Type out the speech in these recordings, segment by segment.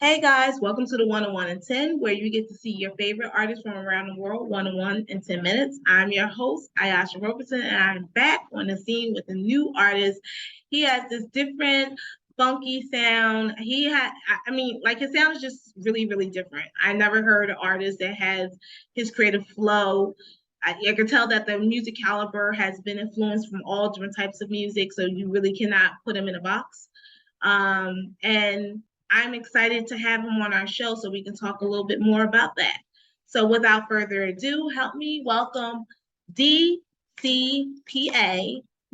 Hey guys, welcome to the 101 in 10, where you get to see your favorite artists from around the world 101 in 10 minutes. I'm your host, Ayasha Roberson, and I'm back on the scene with a new artist. He has this different, funky sound. Like his sound is just really, really different. I never heard an artist that has his creative flow. I can tell that the music caliber has been influenced from all different types of music, so you really cannot put him in a box. And I'm excited to have him on our show so we can talk a little bit more about that. So without further ado, help me welcome DCPA,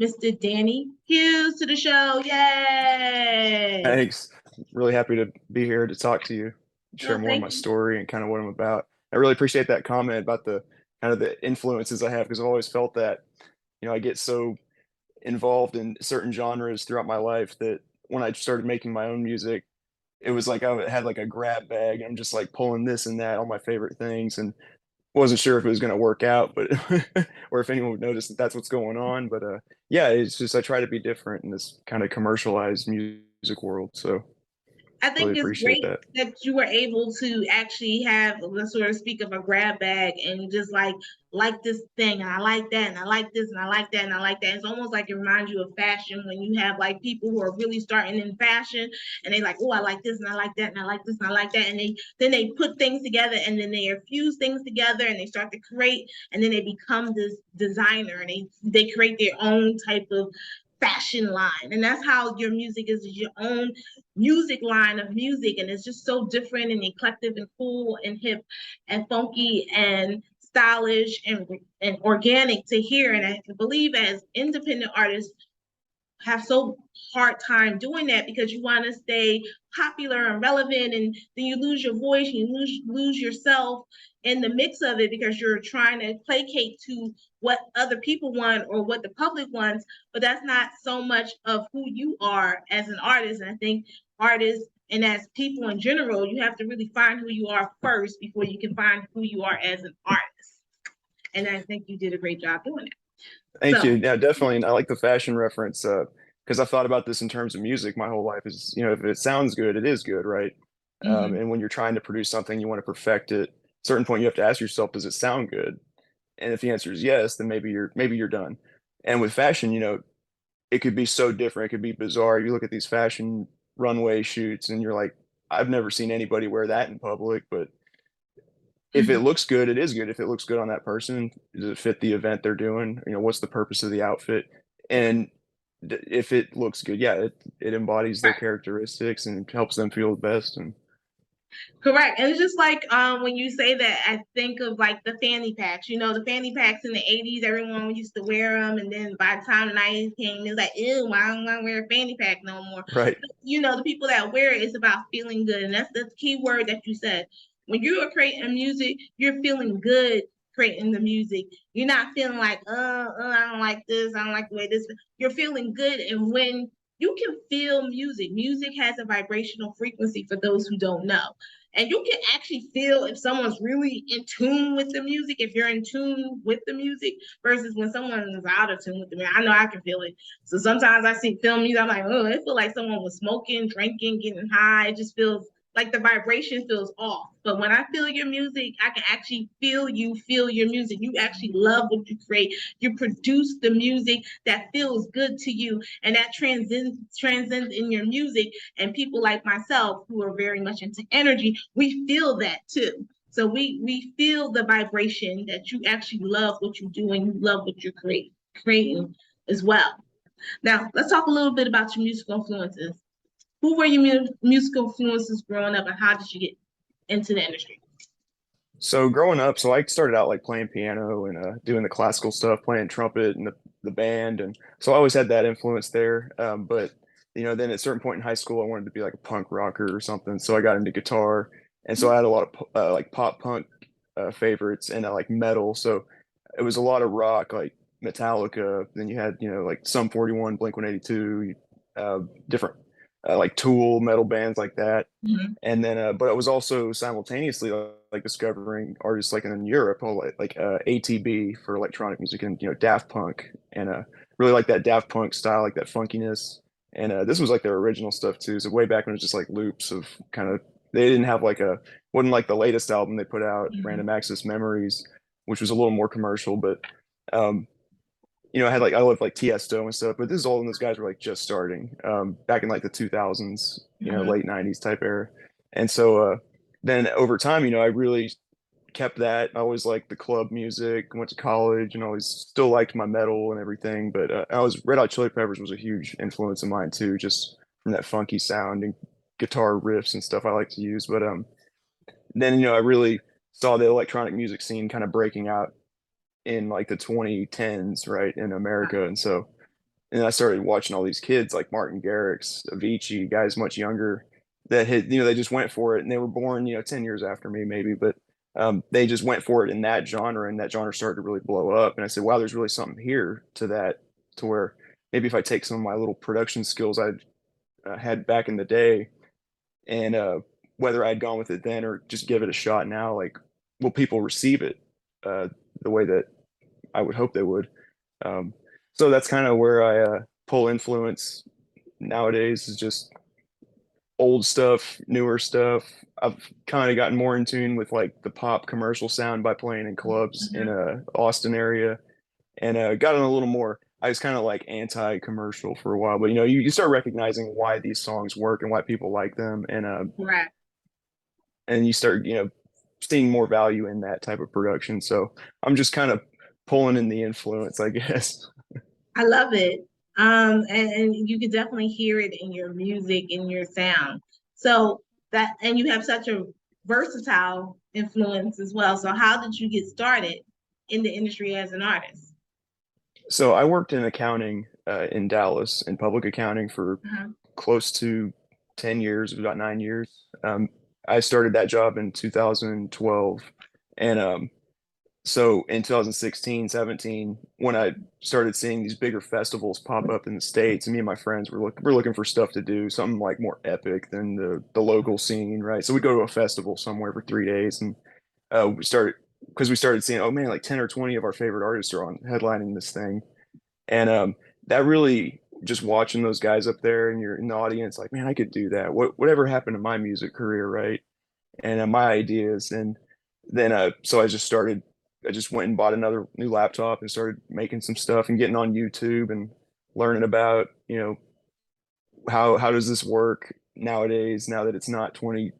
Mr. Danny Hughes to the show. Yay! Thanks. Really happy to be here to talk to you, share No, more of thank my you. story and kind of what I'm about. I really appreciate that comment about the kind of the influences I have because I've always felt that, I get so involved in certain genres throughout my life that when I started making my own music, it was like I had like a grab bag. I'm just like pulling this and that, all my favorite things, and wasn't sure if it was going to work out, but or if anyone would notice that that's what's going on. But yeah, it's just I try to be different in this kind of commercialized music world. So I really think it's appreciate great that. that you were able to actually have, let's sort of speak of a grab bag and just like this thing and I like that and I like this and I like that and I like that. It's almost like it reminds you of fashion when you have like people who are really starting in fashion and they like, oh, I like this and I like that and I like this and I like that. And they put things together and then they fuse things together and they start to create and then they become this designer and they create their own type of fashion line. And that's how your music is your own music line of music, and it's just so different and eclectic and cool and hip and funky and stylish and organic to hear. And I believe as independent artists have so hard time doing that because you want to stay popular and relevant, and then you lose your voice and you lose yourself in the mix of it because you're trying to placate to what other people want or what the public wants, but that's not so much of who you are as an artist. And I think artists and as people in general, you have to really find who you are first before you can find who you are as an artist. And I think you did a great job doing it. Thank you. So Yeah, definitely. And I like the fashion reference because I've thought about this in terms of music my whole life is, if it sounds good, it is good, right? mhm. And when you're trying to produce something, you want to perfect it. At a certain point, you have to ask yourself, does it sound good? And if the answer is yes, then maybe you're done. And with fashion, it could be so different. It could be bizarre. You look at these fashion runway shoots and you're like, I've never seen anybody wear that in public, but if it Mhm. looks good, it is good. If it looks good on that person, does it fit the event they're doing? What's the purpose of the outfit? And if it looks good, yeah, it embodies their Right. characteristics and helps them feel the best. And Correct. And it's just like when you say that, I think of like the fanny packs. You know, the fanny packs in the 80s, everyone used to wear them. And then by the time the 90s came, it's like, ew, I don't want to wear a fanny pack no more. right. But, you know, the people that wear it, it's about feeling good. And that's the key word that you said. When you are creating music, you're feeling good creating the music. You're not feeling like, I don't like this. I don't like the way this. You're feeling good. And when you can feel music, music has a vibrational frequency for those who don't know, and you can actually feel if someone's really in tune with the music, if you're in tune with the music, versus when someone is out of tune with the music. I know I can feel it. So sometimes I see film music, I'm like, oh, it feels like someone was smoking, drinking, getting high. It just feels like the vibration feels off. But when I feel your music, I can actually feel you feel your music. You actually love what you create. You produce the music that feels good to you, and that transcends in your music. And people like myself who are very much into energy, we feel that too. So we feel the vibration that you actually love what you do and you love what you're creating as well. Now let's talk a little bit about your musical influences. Who were your musical influences growing up, and how did you get into the industry? So growing up, so I started out like playing piano and doing the classical stuff, playing trumpet and the band, and so I always had that influence there. But then at a certain point in high school, I wanted to be like a punk rocker or something, so I got into guitar, and so I had a lot of like pop punk favorites and like metal. So it was a lot of rock, like Metallica. Then you had like Sum 41, Blink 182, different like Tool metal bands like that. Mm-hmm. And then but I was also simultaneously like discovering artists like in Europe, like ATB for electronic music, and Daft Punk, and really like that Daft Punk style, like that funkiness. And this was like their original stuff too. So way back when it was just like loops of kind of they didn't have like a wasn't like the latest album they put out, Mhm. Random Access Memories, which was a little more commercial, but um, I had like I loved like Tiesto and stuff, but this is all when those guys were like just starting, back in like the 2000s, Mhm. late 90s type era. And so then over time, I really kept that. I always liked the club music, went to college and always still liked my metal and everything. But I was Red Hot Chili Peppers was a huge influence of mine too, just from that funky sound and guitar riffs and stuff I like to use. But then I really saw the electronic music scene kind of breaking out in like the 2010s, right, in America. And so and I started watching all these kids like Martin Garrix, Avicii, guys much younger that had, they just went for it and they were born, 10 years after me maybe, but they just went for it in that genre and that genre started to really blow up. And I said, wow, there's really something here to that, to where maybe if I take some of my little production skills I had back in the day and whether I'd gone with it then or just give it a shot now, like, will people receive it uh, the way that I would hope they would? Um, so that's kind of where I pull influence nowadays is just old stuff, newer stuff. I've kind of gotten more in tune with like the pop commercial sound by playing in clubs in Mhm. Austin area and gotten a little more. I was kind of like anti-commercial for a while, but you start recognizing why these songs work and why people like them, Right. and you start seeing more value in that type of production. So I'm just kind of pulling in the influence, I guess. I love it. And you can definitely hear it in your music, in your sound. So that, and you have such a versatile influence as well. So how did you get started in the industry as an artist? So I worked in accounting in Dallas in public accounting for Uh-huh. close to 10 years, about 9 years. I started that job in 2012. And so in 2016, 17, when I started seeing these bigger festivals pop up in the States, and me and my friends we're looking for stuff to do, something like more epic than the local scene, right? So we go to a festival somewhere for 3 days and we started because we started seeing, oh man, like 10 or 20 of our favorite artists are on headlining this thing. And that really just watching those guys up there and you're in the audience, like, man, I could do that. Whatever happened to my music career, right? And my ideas. And then so I just went and bought another new laptop and started making some stuff and getting on YouTube and learning about, how does this work nowadays, now that it's not 20,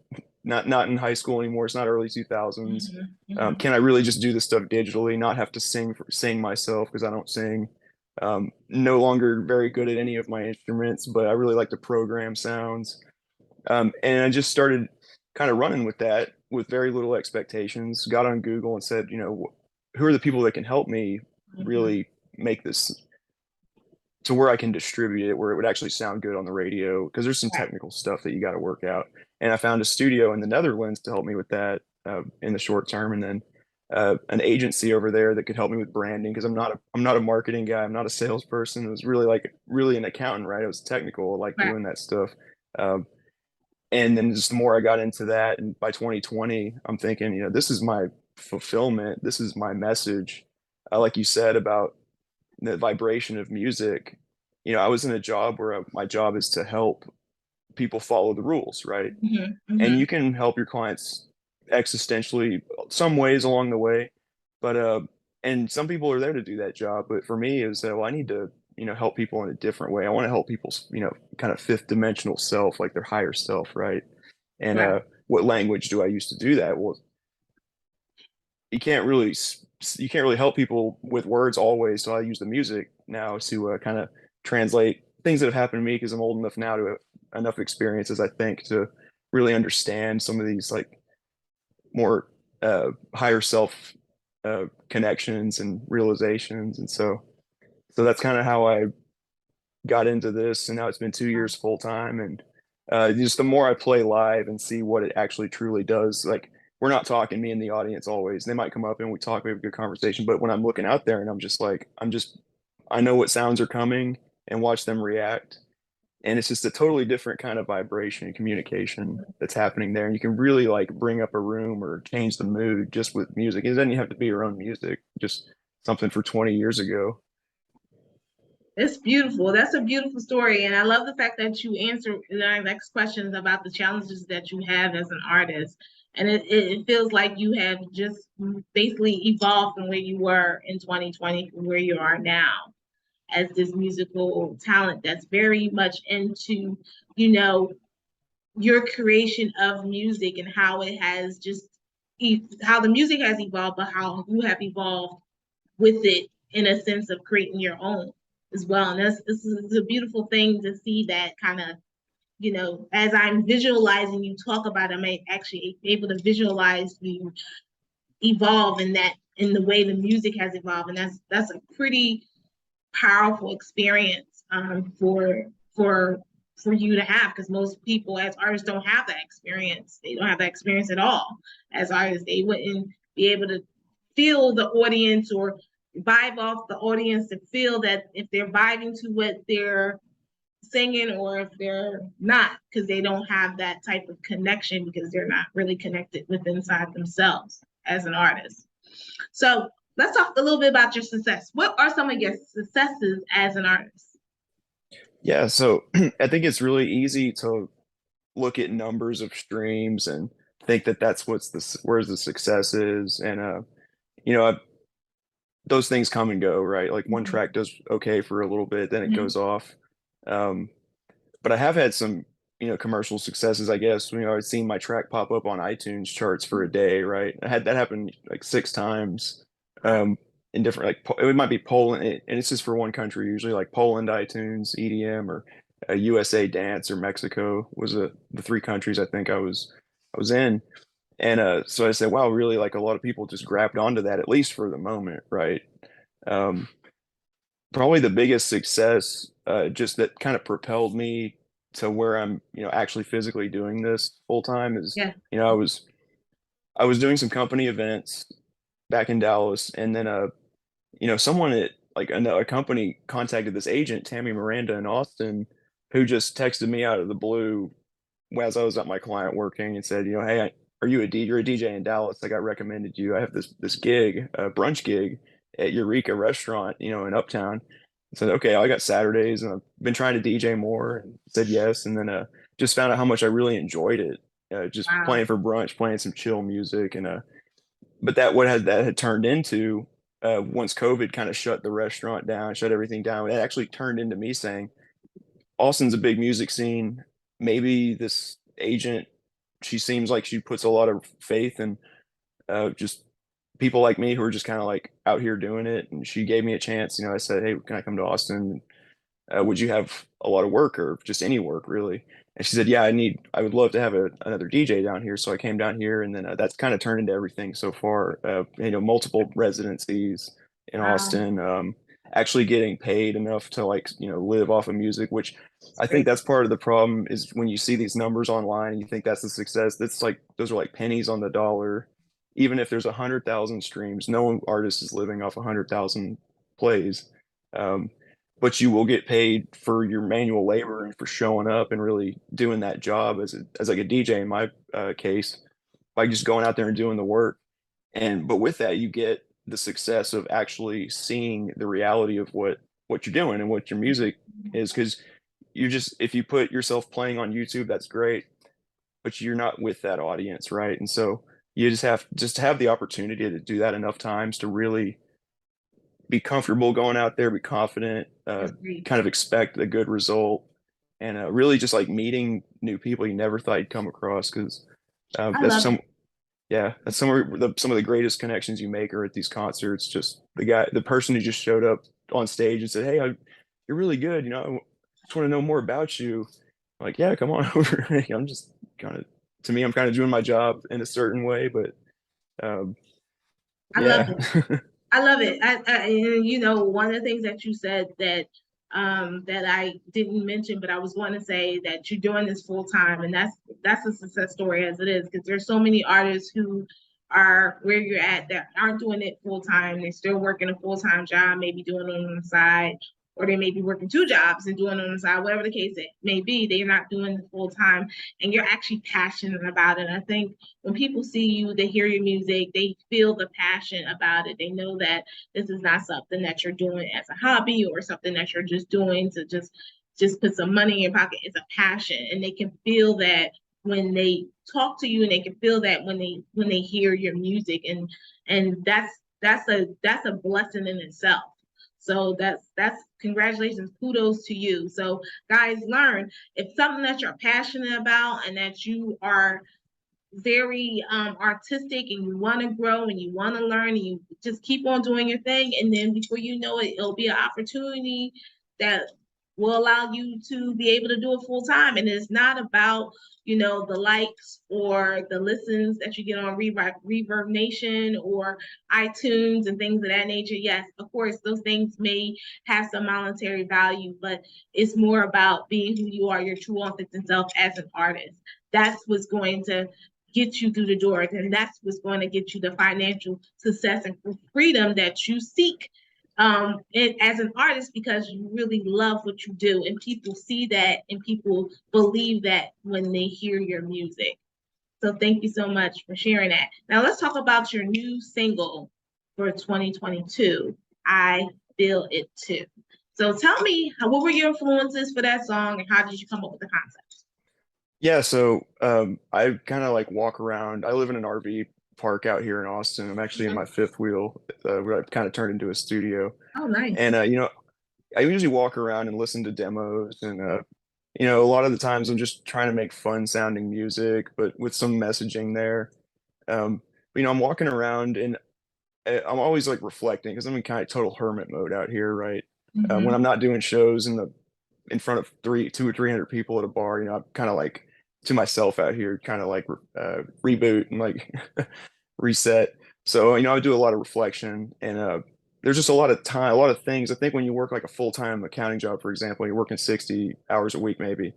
not in high school anymore, it's not early 2000s. Mhm. Mhm. Can I really just do this stuff digitally, not have to sing myself because I don't sing. No longer very good at any of my instruments, but I really like to program sounds. And I just started kind of running with that with very little expectations. Got on Google and said, who are the people that can help me Mhm. really make this to where I can distribute it, where it would actually sound good on the radio, because there's some Right. technical stuff that you got to work out. And I found a studio in the Netherlands to help me with that in the short term, and then an agency over there that could help me with branding because I'm not a marketing guy, I'm not a salesperson. It was really like really an accountant, right? It was technical, I like Right. doing that stuff. Um, and then just the more I got into that, and by 2020, I'm thinking, this is my fulfillment, this is my message. Like you said about the vibration of music. I was in a job where my job is to help people follow the rules, right? Mhm. And you Mhm. can help your clients existentially some ways along the way, but and some people are there to do that job. But for me, is that well, I need to help people in a different way. I want to help people's kind of fifth dimensional self, like their higher self, right? And Right. what language do I use to do that? Well, you can't really you can't really help people with words always. So I use the music now to kind of translate things that have happened to me because I'm old enough now to have enough experiences, I think, to really understand some of these like more higher self connections and realizations. And so that's kind of how I got into this. And now it's been 2 years full time. And just the more I play live and see what it actually truly does, like we're not talking me and the audience always. They might come up and we talk, we have a good conversation. But when I'm looking out there and I'm just like, I know what sounds are coming and watch them react. And it's just a totally different kind of vibration and communication that's happening there. And you can really like bring up a room or change the mood just with music. It doesn't have to be your own music, just something for 20 years ago. It's beautiful. That's a beautiful story. And I love the fact that you answer our next questions about the challenges that you have as an artist. And it feels like you have just basically evolved from where you were in 2020 from where you are now as this musical talent that's very much into, you know, your creation of music and how it has just, how the music has evolved, but how you have evolved with it in a sense of creating your own as well. And this is a beautiful thing to see that kind of, as I'm visualizing you talk about it, I'm actually able to visualize you evolve in the way the music has evolved. And that's a pretty powerful experience for for you to have, because most people as artists don't have that experience. They don't have that experience at all as artists. They wouldn't be able to feel the audience or vibe off the audience to feel that if they're vibing to what they're singing or if they're not, because they don't have that type of connection because they're not really connected with inside themselves as an artist. So let's talk a little bit about your success. What are some of your successes as an artist? Yeah, so I think it's really easy to look at numbers of streams and think that that's where's the success is, and you know, those things come and go, right? Like one Mm-hmm. track does okay for a little bit, then it Mm-hmm. goes off. Um, but I have had some, commercial successes, I guess. I've seen my track pop up on iTunes charts for a day, right? I had that happen like 6 times, Wow. um, in different, like, it might be Poland, and it's just for one country, usually like Poland iTunes, EDM, or USA Dance, or Mexico was the three countries I think I was in. And so I said, wow, really, like a lot of people just grabbed onto that, at least for the moment, right? Um, Probably the biggest success, just that kind of propelled me to where I'm, actually physically doing this full time is, Yeah. I was doing some company events back in Dallas, and then someone at like a company contacted this agent, Tammy Miranda in Austin, who just texted me out of the blue as I was at my client working and said, hey, are you a DJ? You're a DJ in Dallas. I got recommended you. I have this gig, a brunch gig at Eureka Restaurant, in Uptown. I said, okay, I got Saturdays, and I've been trying to DJ more, and said yes. And then just found out how much I really enjoyed it. Just Wow. playing for brunch, playing some chill music, and but that had turned into, once COVID kind of shut the restaurant down, shut everything down. It actually turned into me saying, Austin's a big music scene. Maybe this agent, she seems like she puts a lot of faith in, just people like me who are just kind of like out here doing it. And she gave me a chance. I said, hey, can I come to Austin? Would you have a lot of work, or just any work really? And she said, yeah, I would love to have another DJ down here. So I came down here, and then that's kind of turned into everything so far. Multiple residencies in Wow. Austin, actually getting paid enough to, like, live off of music, which It's I think great. that's part of the problem is when you see these numbers online and you think that's the success, that's like, those are like pennies on the dollar. Even if there's 100,000 streams, no artist is living off 100,000 plays. Um, but you will get paid for your manual labor and for showing up and really doing that job as like a DJ in my case, by just going out there and doing the work. But with that, you get the success of actually seeing the reality of what you're doing and what your music is. Because if you put yourself playing on YouTube, that's great, but you're not with that audience, right? And so you just have the opportunity to do that enough times to really be comfortable going out there, be confident, That's great. kind of expect a good result, and really just like meeting new people you never thought you'd come across. Because I that's love some it. yeah, that's some of the greatest connections you make are at these concerts. Just the person who just showed up on stage and said, "Hey, you're really good. I just want to know more about you." I'm like, yeah, come on over. I'm just kind of, to me, I'm kind of doing my job in a certain way, but um, I love yeah, it. I love it. One of the things that you said that I didn't mention, but I was going to say that you're doing this full time, and that's a success story as it is, because there's so many artists who are where you're at that aren't doing it full time. They're still working a full time job, maybe doing it on the side, or they may be working two jobs and doing it on the side, whatever the case it may be, they're not doing it full time and you're actually passionate about it. I think when people see you, they hear your music, they feel the passion about it. They know that this is not something that you're doing as a hobby or something that you're just doing to just put some money in your pocket. It's a passion, and they can feel that when they talk to you, and they can feel that when they hear your music, and that's a blessing in itself. So that's congratulations, kudos to you. So guys, learn if something that you're passionate about and that you are very artistic and you want to grow and you want to learn and you just keep on doing your thing, and then before you know it, it'll be an opportunity that will allow you to be able to do it full time. And it's not about the likes or the listens that you get on Reverb Nation or iTunes and things of that nature. Yes, of course those things may have some monetary value, but it's more about being who you are, your true authentic self as an artist. That's what's going to get you through the doors, and that's what's going to get you the financial success and freedom that you seek as an artist, because you really love what you do, and people see that and people believe that when they hear your music. So thank you so much for sharing that. Now let's talk about your new single for 2022, I Feel It Too. So tell me, what were your influences for that song and how did you come up with the concept? Yeah, so I kind of like walk around. I live in an RV park out here in Austin. I'm actually in my fifth wheel, where I've kind of turned into a studio. Oh, nice. And I usually walk around and listen to demos, and a lot of the times I'm just trying to make fun sounding music, but with some messaging there. I'm walking around and I'm always like reflecting because I'm in kind of total hermit mode out here, right? When Mm-hmm. I'm not doing shows in front of 200 or 300 people at a bar, I'm kind of like to myself out here, kind of like reboot and like reset. So, I do a lot of reflection, and there's just a lot of time, a lot of things. I think when you work like a full-time accounting job, for example, you're working 60 hours a week, maybe,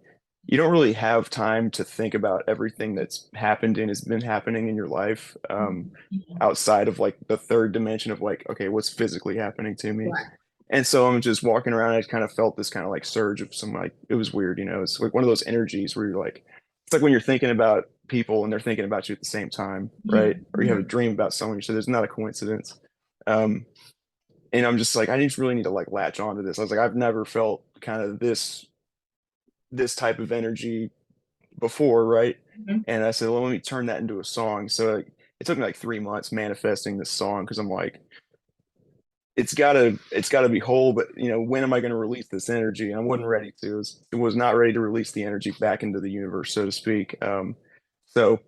you don't really have time to think about everything that's happened and has been happening in your life, outside of like the third dimension of like, okay, what's physically happening to me? Right. And so I'm just walking around. I kind of felt this kind of like surge of some like, it was weird, it's like one of those energies where you're like, it's like when you're thinking about people and they're thinking about you at the same time, right? Or you have a Mm-hmm. dream about someone, so there's not a coincidence. Um, and I'm just like, I just really need to like latch onto this. I was like, I've never felt kind of this type of energy before, right? Mm-hmm. And I said, well, let me turn that into a song. So like, it took me like 3 months manifesting this song because I'm like, it's gotta be whole, but when am I going to release this energy? And I wasn't ready to. It was not ready to release the energy back into the universe, so to speak. So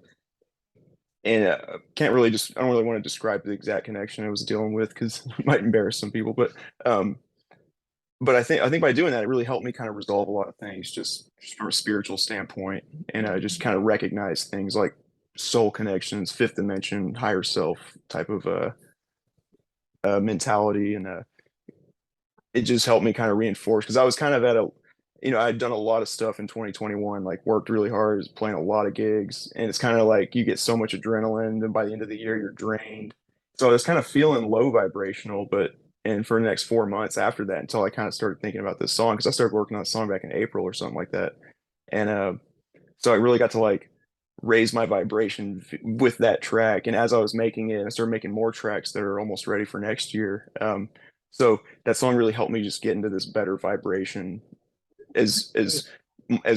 and can't really just I don't really want to describe the exact connection I was dealing with because it might embarrass some people, um, but I think by doing that, it really helped me kind of resolve a lot of things, just from a spiritual standpoint, and just kind of recognize things like soul connections, fifth dimension, higher self type of mentality, and it just helped me kind of reinforce because I was kind of I'd done a lot of stuff in 2021, like worked really hard, was playing a lot of gigs, and it's kind of like you get so much adrenaline, and by the end of the year, you're drained. So I was kind of feeling low vibrational, and for the next 4 months after that, until I kind of started thinking about this song, because I started working on a song back in April or something like that. And so I really got to like raise my vibration with that track. And as I was making it, I started making more tracks that are almost ready for next year. So that song really helped me just get into this better vibration. As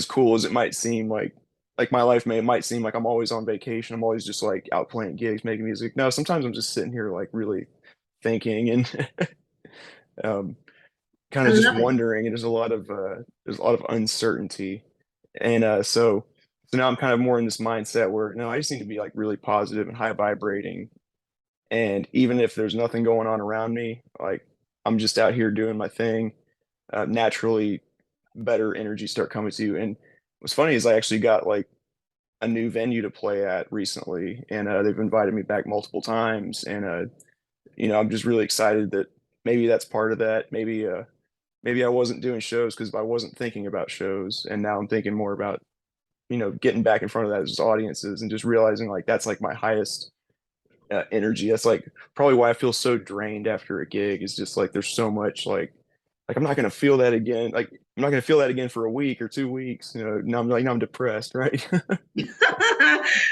cool as it might seem, like my life might seem like I'm always on vacation. I'm always just like out playing gigs, making music. No, sometimes I'm just sitting here like really thinking and um, kind I of just love it. wondering. And there's a lot of uncertainty, and so now I'm kind of more in this mindset where no, I just need to be like really positive and high vibrating. And even if there's nothing going on around me, like I'm just out here doing my thing, naturally better energy start coming to you. And what's funny is I actually got like a new venue to play at recently, and they've invited me back multiple times. And I'm just really excited that maybe that's part of that. Maybe I wasn't doing shows because I wasn't thinking about shows, and now I'm thinking more about getting back in front of those audiences and just realizing like that's like my highest energy. That's like probably why I feel so drained after a gig. Is just like there's so much like like I'm not gonna feel that again. Like I'm not gonna feel that again for a week or 2 weeks. Now I'm like now I'm depressed, right?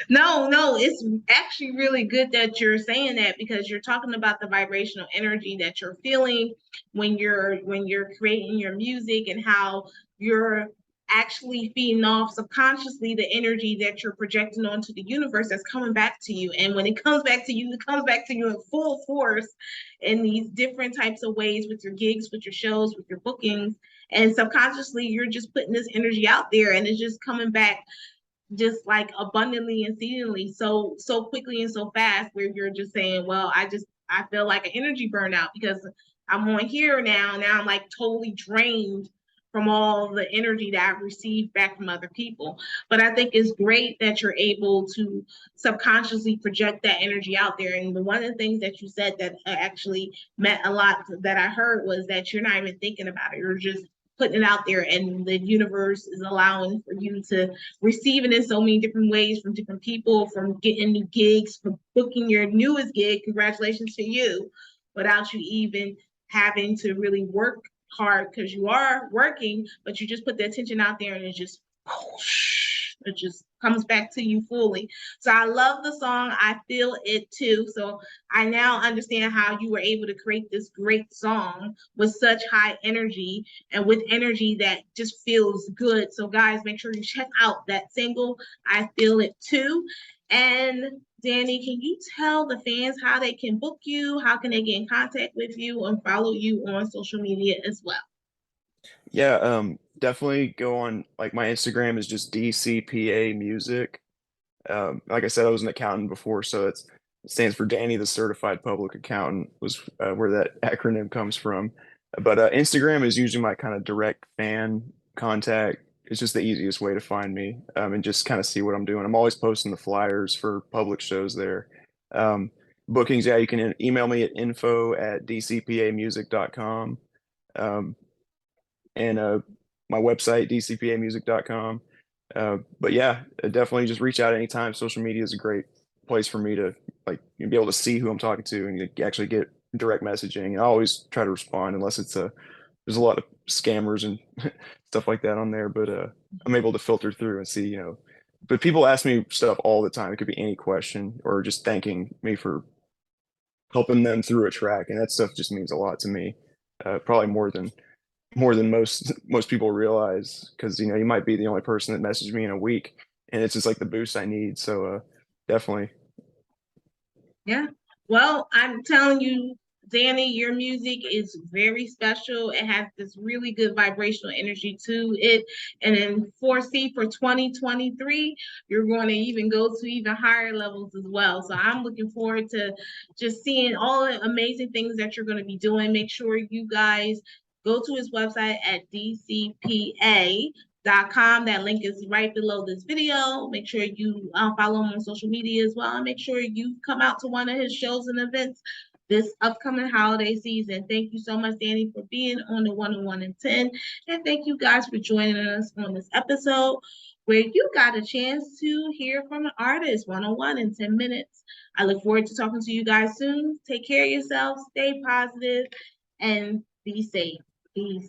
No, no, it's actually really good that you're saying that because you're talking about the vibrational energy that you're feeling when you're creating your music and how you're actually feeding off subconsciously the energy that you're projecting onto the universe that's coming back to you. And when it comes back to you, it comes back to you in full force in these different types of ways with your gigs, with your shows, with your bookings. And subconsciously, you're just putting this energy out there and it's just coming back just like abundantly and exceedingly so quickly and so fast where you're just saying, well, I feel like an energy burnout because I'm on here now I'm like totally drained from all the energy that I've received back from other people. But I think it's great that you're able to subconsciously project that energy out there. And one of the things that you said that actually meant a lot that I heard was that you're not even thinking about it. You're just putting it out there and the universe is allowing for you to receive it in so many different ways from different people, from getting new gigs, from booking your newest gig. Congratulations to you, without you even having to really work hard because you are working, but you just put the attention out there and it just comes back to you fully. So I love the song. I feel it too. So I now understand how you were able to create this great song with such high energy and with energy that just feels good. So guys, make sure you check out that single, I Feel It Too. And Danny, can you tell the fans how they can book you? How can they get in contact with you and follow you on social media as well? Yeah, definitely go on. Like my Instagram is just DCPA Music. Like I said, I was an accountant before, so it stands for Danny the Certified Public Accountant was where that acronym comes from. But Instagram is usually my kind of direct fan contact. It's just the easiest way to find me and just kind of see what I'm doing. I'm always posting the flyers for public shows there. Um, Bookings, yeah, you can email me at info@dcpamusic.com. Um, and my website, dcpamusic.com. But yeah, definitely just reach out anytime. Social media is a great place for me to like be able to see who I'm talking to and actually get direct messaging. And I always try to respond unless it's a there's a lot of scammers and stuff like that on there, but I'm able to filter through and see, but people ask me stuff all the time. It could be any question or just thanking me for helping them through a track, and that stuff just means a lot to me. Probably more than most people realize because you might be the only person that messaged me in a week and it's just like the boost I need. So definitely. Yeah. Well, I'm telling you, Danny, your music is very special. It has this really good vibrational energy to it. And then foresee for 2023, you're going to even go to even higher levels as well. So I'm looking forward to just seeing all the amazing things that you're going to be doing. Make sure you guys go to his website at DCPA.com. That link is right below this video. Make sure you follow him on social media as well. And make sure you come out to one of his shows and events this upcoming holiday season. Thank you so much, Danny, for being on the 101 and 10. And thank you guys for joining us on this episode where you got a chance to hear from an artist 101 in 10 minutes. I look forward to talking to you guys soon. Take care of yourselves, stay positive, and be safe. Peace.